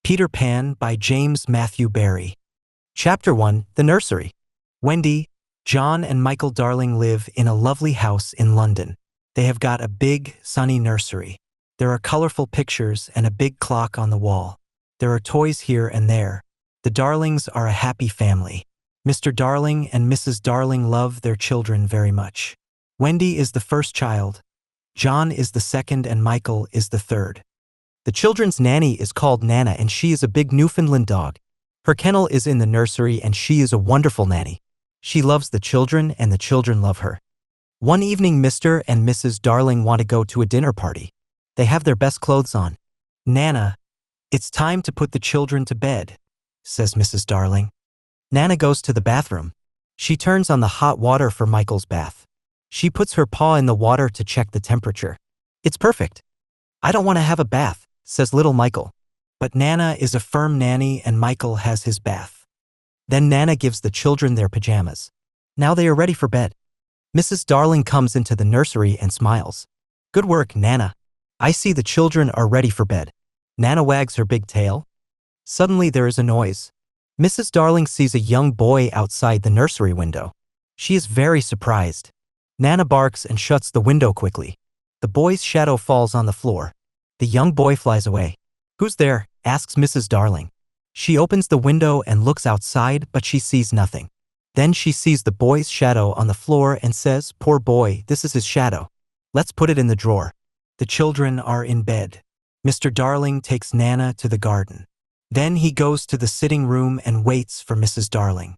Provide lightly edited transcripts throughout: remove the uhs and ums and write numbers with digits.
Peter Pan by James Matthew Barrie. Chapter 1, The Nursery. Wendy, John and Michael Darling live in a lovely house in London. They have got a big, sunny nursery. There are colorful pictures and a big clock on the wall. There are toys here and there. The Darlings are a happy family. Mr. Darling and Mrs. Darling love their children very much. Wendy is the first child. John is the second and Michael is the third. The children's nanny is called Nana and she is a big Newfoundland dog. Her kennel is in the nursery and she is a wonderful nanny. She loves the children and the children love her. One evening Mr. and Mrs. Darling want to go to a dinner party. They have their best clothes on. Nana, it's time to put the children to bed, says Mrs. Darling. Nana goes to the bathroom. She turns on the hot water for Michael's bath. She puts her paw in the water to check the temperature. It's perfect. I don't want to have a bath, says little Michael. But Nana is a firm nanny and Michael has his bath. Then Nana gives the children their pajamas. Now they are ready for bed. Mrs. Darling comes into the nursery and smiles. Good work, Nana. I see the children are ready for bed. Nana wags her big tail. Suddenly there is a noise. Mrs. Darling sees a young boy outside the nursery window. She is very surprised. Nana barks and shuts the window quickly. The boy's shadow falls on the floor. The young boy flies away. Who's there? Asks Mrs. Darling. She opens the window and looks outside, but she sees nothing. Then she sees the boy's shadow on the floor and says, Poor boy, this is his shadow. Let's put it in the drawer. The children are in bed. Mr. Darling takes Nana to the garden. Then he goes to the sitting room and waits for Mrs. Darling.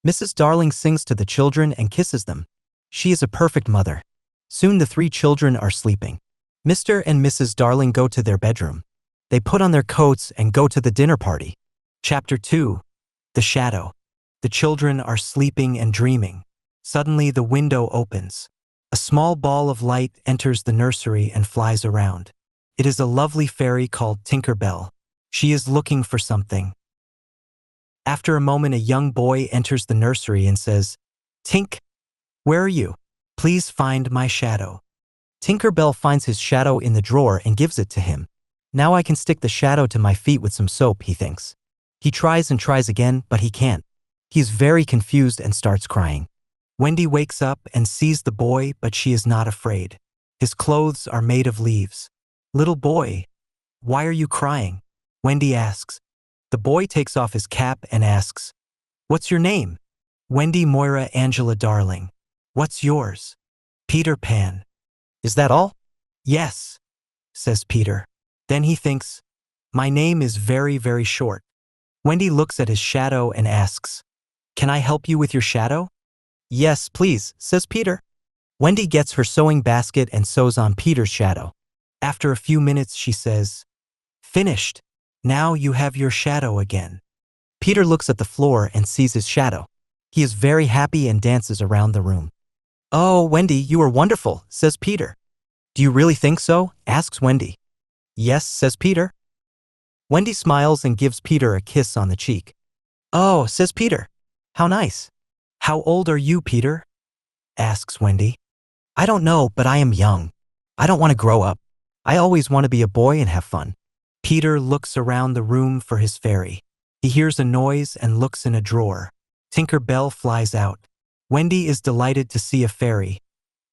Mrs. Darling sings to the children and kisses them. She is a perfect mother. Soon the three children are sleeping. Mr. and Mrs. Darling go to their bedroom. They put on their coats and go to the dinner party. Chapter 2, The Shadow. The children are sleeping and dreaming. Suddenly the window opens. A small ball of light enters the nursery and flies around. It is a lovely fairy called Tinker Bell. She is looking for something. After a moment a young boy enters the nursery and says, Tink, where are you? Please find my shadow. Tinker Bell finds his shadow in the drawer and gives it to him. Now I can stick the shadow to my feet with some soap, he thinks. He tries and tries again, but he can't. He is very confused and starts crying. Wendy wakes up and sees the boy, but she is not afraid. His clothes are made of leaves. Little boy, why are you crying? Wendy asks. The boy takes off his cap and asks, What's your name? Wendy Moira Angela Darling. What's yours? Peter Pan. Is that all? Yes, says Peter. Then he thinks, My name is very, very short. Wendy looks at his shadow and asks, Can I help you with your shadow? Yes, please, says Peter. Wendy gets her sewing basket and sews on Peter's shadow. After a few minutes she says, Finished. Now you have your shadow again. Peter looks at the floor and sees his shadow. He is very happy and dances around the room. Oh, Wendy, you are wonderful, says Peter. Do you really think so? Asks Wendy. Yes, says Peter. Wendy smiles and gives Peter a kiss on the cheek. Oh, says Peter. How nice. How old are you, Peter? Asks Wendy. I don't know, but I am young. I don't want to grow up. I always want to be a boy and have fun. Peter looks around the room for his fairy. He hears a noise and looks in a drawer. Tinker Bell flies out. Wendy is delighted to see a fairy,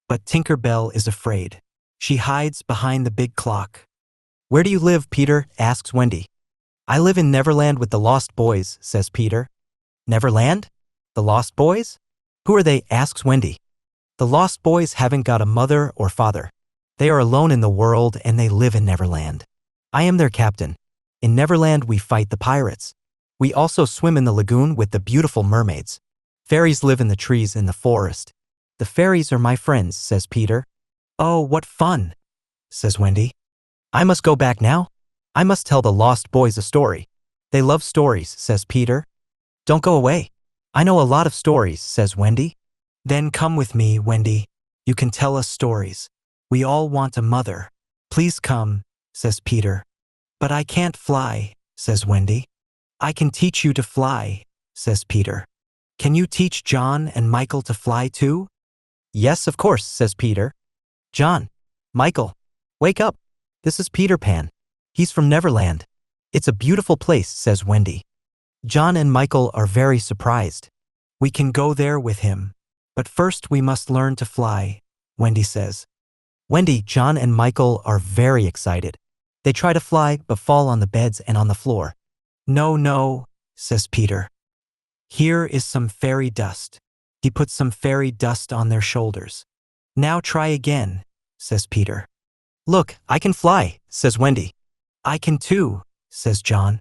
but Tinker Bell is afraid. She hides behind the big clock. Where do you live, Peter? Asks Wendy. I live in Neverland with the Lost Boys, says Peter. Neverland? The Lost Boys? Who are they? Asks Wendy. The Lost Boys haven't got a mother or father. They are alone in the world and they live in Neverland. I am their captain. In Neverland we fight the pirates. We also swim in the lagoon with the beautiful mermaids. Fairies live in the trees in the forest. The fairies are my friends, says Peter. Oh, what fun, says Wendy. I must go back now. I must tell the Lost Boys a story. They love stories, says Peter. Don't go away. I know a lot of stories, says Wendy. Then come with me, Wendy. You can tell us stories. We all want a mother. Please come, says Peter. But I can't fly, says Wendy. I can teach you to fly, says Peter. Can you teach John and Michael to fly too? Yes, of course, says Peter. John, Michael, wake up. This is Peter Pan. He's from Neverland. It's a beautiful place, says Wendy. John and Michael are very surprised. We can go there with him. But first we must learn to fly, Wendy says. Wendy, John, and Michael are very excited. They try to fly, but fall on the beds and on the floor. No, no, says Peter. Here is some fairy dust. He puts some fairy dust on their shoulders. Now try again, says Peter. Look, I can fly, says Wendy. I can too, says John.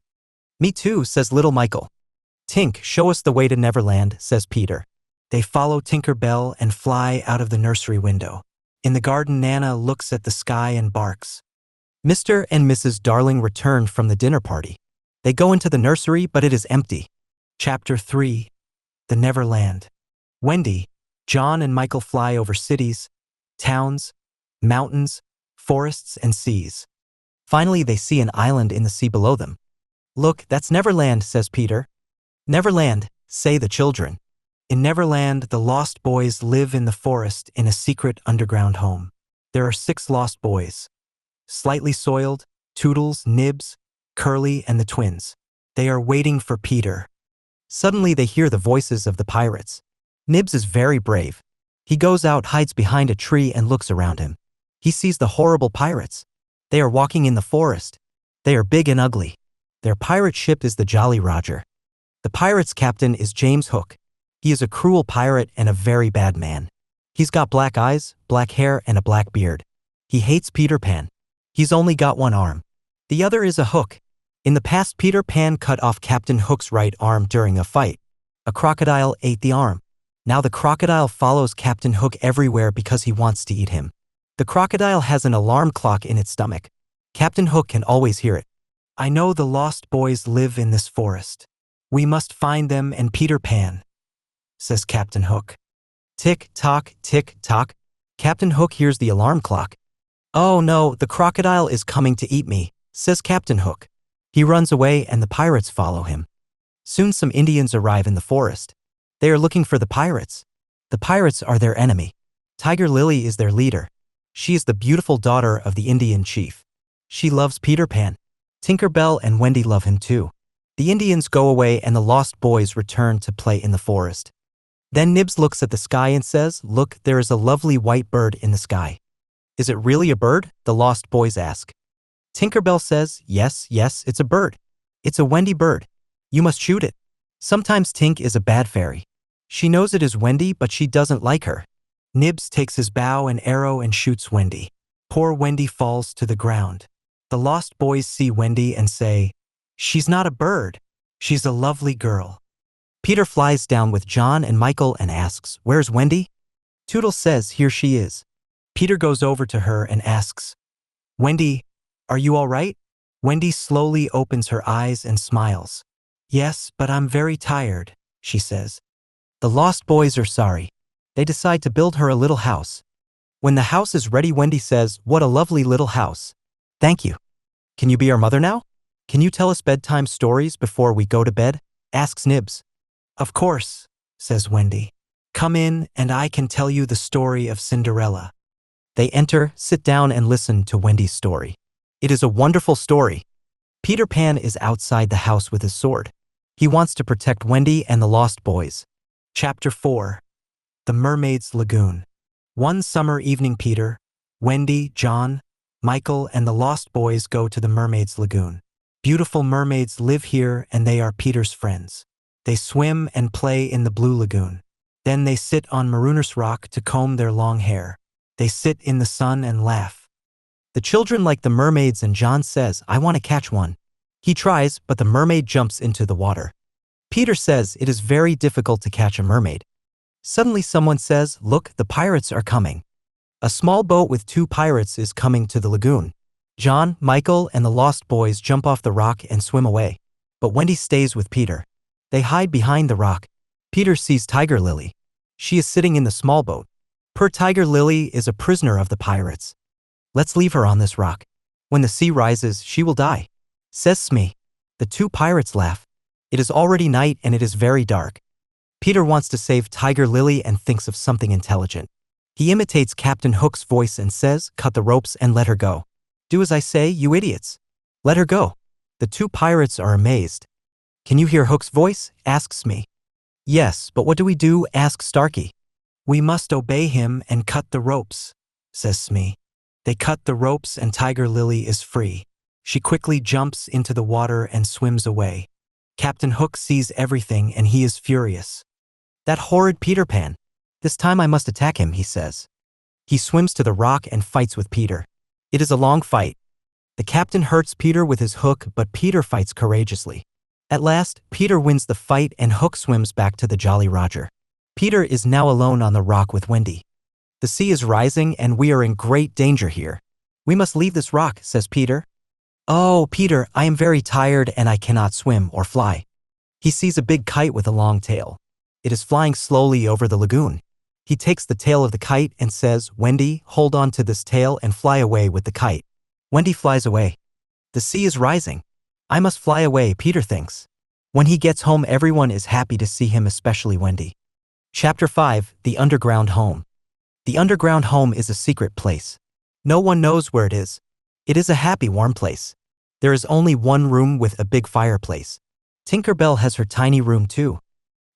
Me too, says little Michael. Tink, show us the way to Neverland, says Peter. They follow Tinker Bell and fly out of the nursery window. In the garden, Nana looks at the sky and barks. Mr. and Mrs. Darling return from the dinner party. They go into the nursery, but it is empty. Chapter 3. The Neverland. Wendy, John, and Michael fly over cities, towns, mountains, forests, and seas. Finally, they see an island in the sea below them. Look, that's Neverland, says Peter. Neverland, say the children. In Neverland, the Lost Boys live in the forest in a secret underground home. There are 6 lost boys. Slightly Soiled, Toodles, Nibs, Curly, and the twins. They are waiting for Peter. Suddenly they hear the voices of the pirates. Nibs is very brave. He goes out, hides behind a tree, and looks around him. He sees the horrible pirates. They are walking in the forest. They are big and ugly. Their pirate ship is the Jolly Roger. The pirates' captain is James Hook. He is a cruel pirate and a very bad man. He's got black eyes, black hair, and a black beard. He hates Peter Pan. He's only got one arm. The other is a hook. In the past, Peter Pan cut off Captain Hook's right arm during a fight. A crocodile ate the arm. Now the crocodile follows Captain Hook everywhere because he wants to eat him. The crocodile has an alarm clock in its stomach. Captain Hook can always hear it. I know the Lost Boys live in this forest. We must find them and Peter Pan, says Captain Hook. Tick-tock, tick-tock. Captain Hook hears the alarm clock. Oh no, the crocodile is coming to eat me, says Captain Hook. He runs away and the pirates follow him. Soon some Indians arrive in the forest. They are looking for the pirates. The pirates are their enemy. Tiger Lily is their leader. She is the beautiful daughter of the Indian chief. She loves Peter Pan. Tinker Bell and Wendy love him too. The Indians go away and the Lost Boys return to play in the forest. Then Nibs looks at the sky and says, "Look, there is a lovely white bird in the sky." "Is it really a bird?" the Lost Boys ask. Tinker Bell says, Yes, it's a bird. It's a Wendy bird. You must shoot it." Sometimes Tink is a bad fairy. She knows it is Wendy, but she doesn't like her. Nibs takes his bow and arrow and shoots Wendy. Poor Wendy falls to the ground. The Lost Boys see Wendy and say, "She's not a bird. She's a lovely girl." Peter flies down with John and Michael and asks, "Where's Wendy?" Toodles says, "Here she is." Peter goes over to her and asks, "Wendy, are you all right?" Wendy slowly opens her eyes and smiles. "Yes, but I'm very tired," she says. The Lost Boys are sorry. They decide to build her a little house. When the house is ready, Wendy says, "What a lovely little house. Thank you. Can you be our mother now? Can you tell us bedtime stories before we go to bed?" asks Nibs. "Of course," says Wendy. "Come in and I can tell you the story of Cinderella." They enter, sit down, and listen to Wendy's story. It is a wonderful story. Peter Pan is outside the house with his sword. He wants to protect Wendy and the Lost Boys. Chapter 4. The Mermaid's Lagoon. One summer evening, Peter, Wendy, John, Michael, and the Lost Boys go to the Mermaid's Lagoon. Beautiful mermaids live here and they are Peter's friends. They swim and play in the blue lagoon. Then they sit on Marooners Rock to comb their long hair. They sit in the sun and laugh. The children like the mermaids and John says, "I want to catch one." He tries, but the mermaid jumps into the water. Peter says it is very difficult to catch a mermaid. Suddenly someone says, "Look, the pirates are coming." A small boat with 2 pirates is coming to the lagoon. John, Michael, and the Lost Boys jump off the rock and swim away. But Wendy stays with Peter. They hide behind the rock. Peter sees Tiger Lily. She is sitting in the small boat. Poor Tiger Lily is a prisoner of the pirates. "Let's leave her on this rock. When the sea rises, she will die," says Smee. The 2 pirates laugh. It is already night and it is very dark. Peter wants to save Tiger Lily and thinks of something intelligent. He imitates Captain Hook's voice and says, "Cut the ropes and let her go." "Do as I say, you idiots. Let her go." The two pirates are amazed. Can you hear Hook's voice? Asks Smee. Yes, but what do we do? Asks Starkey. We must obey him and cut the ropes, says Smee. They cut the ropes and Tiger Lily is free. She quickly jumps into the water and swims away. Captain Hook sees everything and he is furious. That horrid Peter Pan. This time I must attack him, he says. He swims to the rock and fights with Peter. It is a long fight. The captain hurts Peter with his hook, but Peter fights courageously. At last, Peter wins the fight and Hook swims back to the Jolly Roger. Peter is now alone on the rock with Wendy. The sea is rising and we are in great danger here. We must leave this rock, says Peter. Oh, Peter, I am very tired and I cannot swim or fly. He sees a big kite with a long tail. It is flying slowly over the lagoon. He takes the tail of the kite and says, Wendy, hold on to this tail and fly away with the kite. Wendy flies away. The sea is rising. I must fly away, Peter thinks. When he gets home, everyone is happy to see him, especially Wendy. Chapter 5, The Underground Home. The underground home is a secret place. No one knows where it is. It is a happy, warm place. There is only one room with a big fireplace. Tinker Bell has her tiny room too.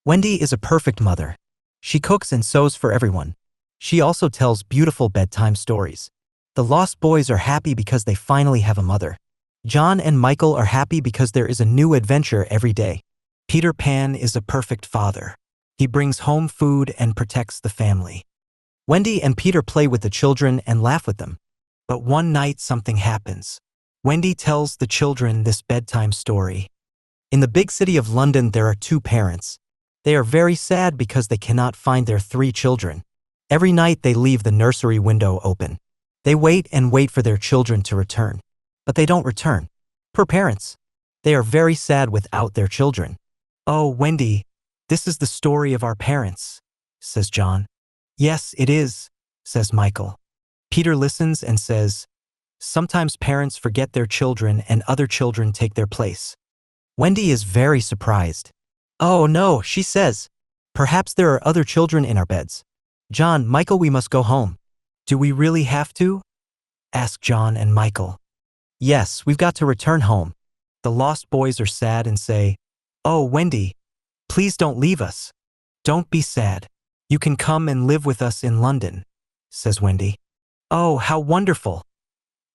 Wendy is a perfect mother. She cooks and sews for everyone. She also tells beautiful bedtime stories. The Lost Boys are happy because they finally have a mother. John and Michael are happy because there is a new adventure every day. Peter Pan is a perfect father. He brings home food and protects the family. Wendy and Peter play with the children and laugh with them. But one night something happens. Wendy tells the children this bedtime story. In the big city of London there are two parents. They are very sad because they cannot find their 3 children. Every night they leave the nursery window open. They wait and wait for their children to return. But they don't return. Poor parents. They are very sad without their children. Oh, Wendy, this is the story of our parents, says John. Yes, it is, says Michael. Peter listens and says, sometimes parents forget their children and other children take their place. Wendy is very surprised. Oh no, she says. Perhaps there are other children in our beds. John, Michael, we must go home. Do we really have to? Ask John and Michael. Yes, we've got to return home. The Lost Boys are sad and say, oh, Wendy, please don't leave us. Don't be sad. You can come and live with us in London, says Wendy. Oh, how wonderful.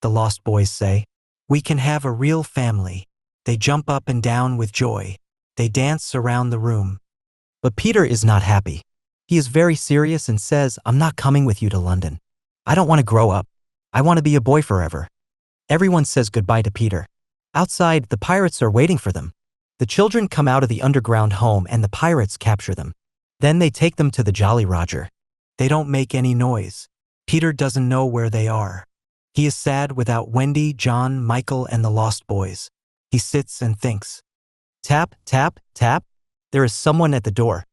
The Lost Boys say, we can have a real family. They jump up and down with joy. They dance around the room. But Peter is not happy. He is very serious and says, I'm not coming with you to London. I don't want to grow up. I want to be a boy forever. Everyone says goodbye to Peter. Outside, the pirates are waiting for them. The children come out of the underground home and the pirates capture them. Then they take them to the Jolly Roger. They don't make any noise. Peter doesn't know where they are. He is sad without Wendy, John, Michael, and the Lost Boys. He sits and thinks. Tap, tap, tap. There is someone at the door.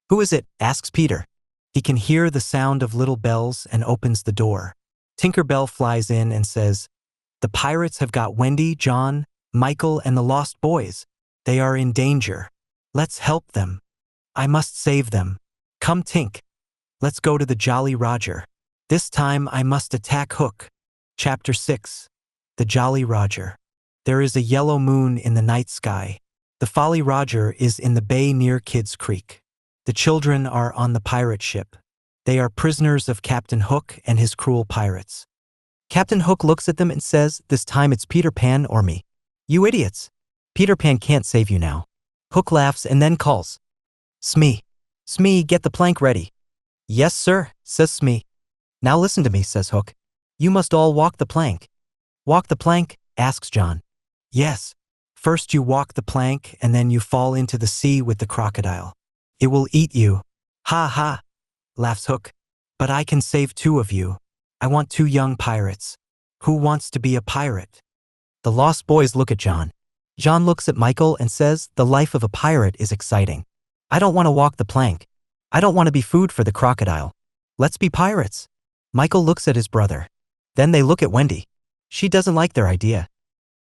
Who is it? Asks Peter. He can hear the sound of little bells and opens the door. Tinker Bell flies in and says, the pirates have got Wendy, John, Michael, and the Lost Boys. They are in danger. Let's help them. I must save them. Come, Tink. Let's go to the Jolly Roger. This time I must attack Hook. Chapter 6. The Jolly Roger. There is a yellow moon in the night sky. The Folly Roger is in the bay near Kidd's Creek. The children are on the pirate ship. They are prisoners of Captain Hook and his cruel pirates. Captain Hook looks at them and says, this time it's Peter Pan or me. You idiots. Peter Pan can't save you now. Hook laughs and then calls. Smee. Smee, get the plank ready. Yes, sir, says Smee. Now listen to me, says Hook. You must all walk the plank. Walk the plank? Asks John. Yes. First you walk the plank and then you fall into the sea with the crocodile. It will eat you. Ha ha, laughs Hook. But I can save 2 of you. I want 2 young pirates. Who wants to be a pirate? The Lost Boys look at John. John looks at Michael and says, the life of a pirate is exciting. I don't want to walk the plank. I don't want to be food for the crocodile. Let's be pirates. Michael looks at his brother. Then they look at Wendy. She doesn't like their idea.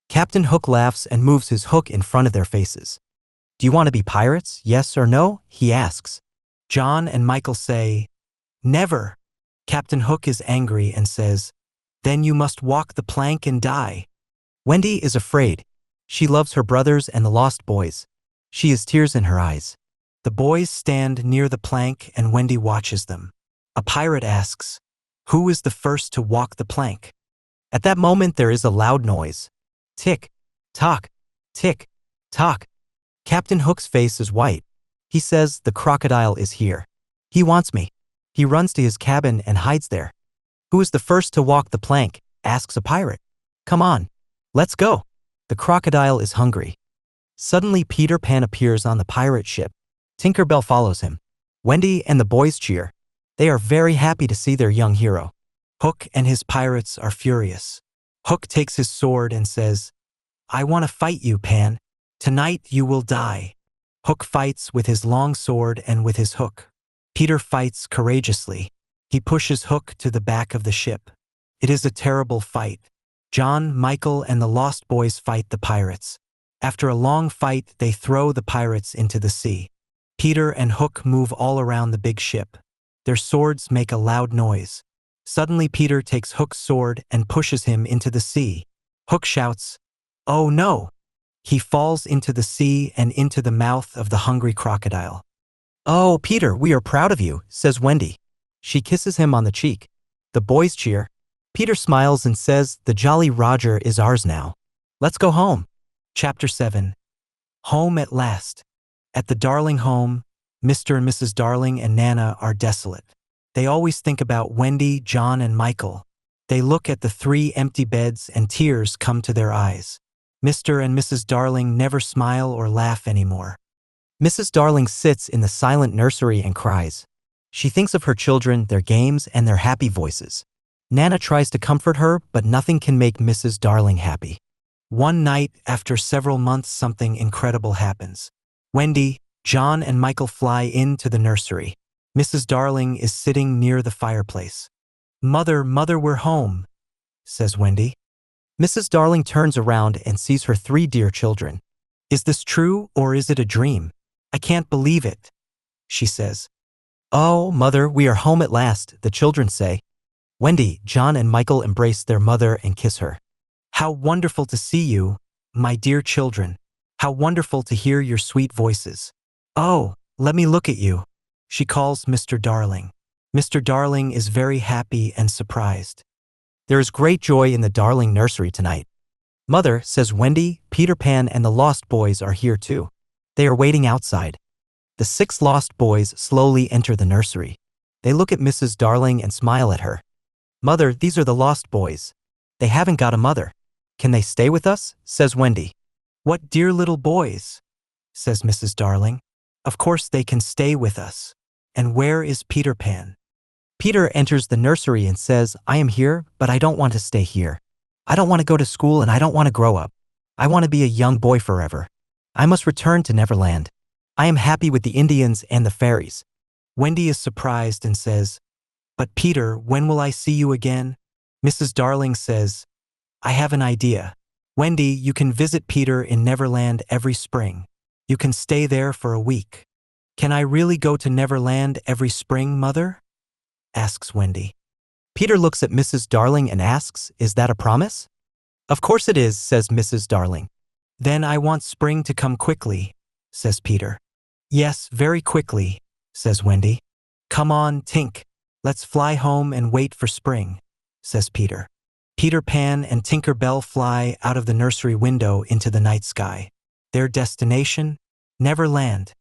Captain Hook laughs and moves his hook in front of their faces. Do you want to be pirates, yes or no? He asks. John and Michael say, never. Captain Hook is angry and says, then you must walk the plank and die. Wendy is afraid. She loves her brothers and the lost boys. She has tears in her eyes. The boys stand near the plank and Wendy watches them. A pirate asks, "Who is the first to walk the plank?" At that moment there is a loud noise. Tick, tock, tick, tock. Captain Hook's face is white. He says, "The crocodile is here. He wants me." He runs to his cabin and hides there. "Who is the first to walk the plank?" asks a pirate. "Come on, let's go. The crocodile is hungry." Suddenly Peter Pan appears on the pirate ship. Tinker Bell follows him. Wendy and the boys cheer. They are very happy to see their young hero. Hook and his pirates are furious. Hook takes his sword and says, "I want to fight you, Pan. Tonight you will die." Hook fights with his long sword and with his hook. Peter fights courageously. He pushes Hook to the back of the ship. It is a terrible fight. John, Michael, and the Lost Boys fight the pirates. After a long fight, they throw the pirates into the sea. Peter and Hook move all around the big ship. Their swords make a loud noise. Suddenly Peter takes Hook's sword and pushes him into the sea. Hook shouts, "Oh no!" He falls into the sea and into the mouth of the hungry crocodile. "Oh, Peter, we are proud of you," says Wendy. She kisses him on the cheek. The boys cheer. Peter smiles and says, "The Jolly Roger is ours now. Let's go home." Chapter 7. Home at last. At the Darling home, Mr. and Mrs. Darling and Nana are desolate. They always think about Wendy, John, and Michael. They look at the 3 empty beds and tears come to their eyes. Mr. and Mrs. Darling never smile or laugh anymore. Mrs. Darling sits in the silent nursery and cries. She thinks of her children, their games, and their happy voices. Nana tries to comfort her, but nothing can make Mrs. Darling happy. One night, after several months, something incredible happens. Wendy, John, and Michael fly into the nursery. Mrs. Darling is sitting near the fireplace. "Mother, Mother, we're home," says Wendy. Mrs. Darling turns around and sees her 3 dear children. "Is this true or is it a dream? I can't believe it," she says. "Oh, Mother, we are home at last," the children say. Wendy, John, and Michael embrace their mother and kiss her. "How wonderful to see you, my dear children. How wonderful to hear your sweet voices. Oh, let me look at you," she calls Mr. Darling. Mr. Darling is very happy and surprised. There is great joy in the Darling nursery tonight. "Mother," says Wendy, "Peter Pan and the Lost Boys are here too. They are waiting outside." The 6 Lost Boys slowly enter the nursery. They look at Mrs. Darling and smile at her. "Mother, these are the Lost Boys. They haven't got a mother. Can they stay with us?" says Wendy. "What dear little boys," says Mrs. Darling. "Of course they can stay with us. And where is Peter Pan?" Peter enters the nursery and says, "I am here, but I don't want to stay here. I don't want to go to school and I don't want to grow up. I want to be a young boy forever. I must return to Neverland. I am happy with the Indians and the fairies." Wendy is surprised and says, "But Peter, when will I see you again?" Mrs. Darling says, "I have an idea. Wendy, you can visit Peter in Neverland every spring. You can stay there for a week." "Can I really go to Neverland every spring, Mother?" asks Wendy. Peter looks at Mrs. Darling and asks, "Is that a promise?" "Of course it is," says Mrs. Darling. "Then I want spring to come quickly," says Peter. "Yes, very quickly," says Wendy. "Come on, Tink. Let's fly home and wait for spring," says Peter. Peter Pan and Tinker Bell fly out of the nursery window into the night sky. Their destination? Neverland.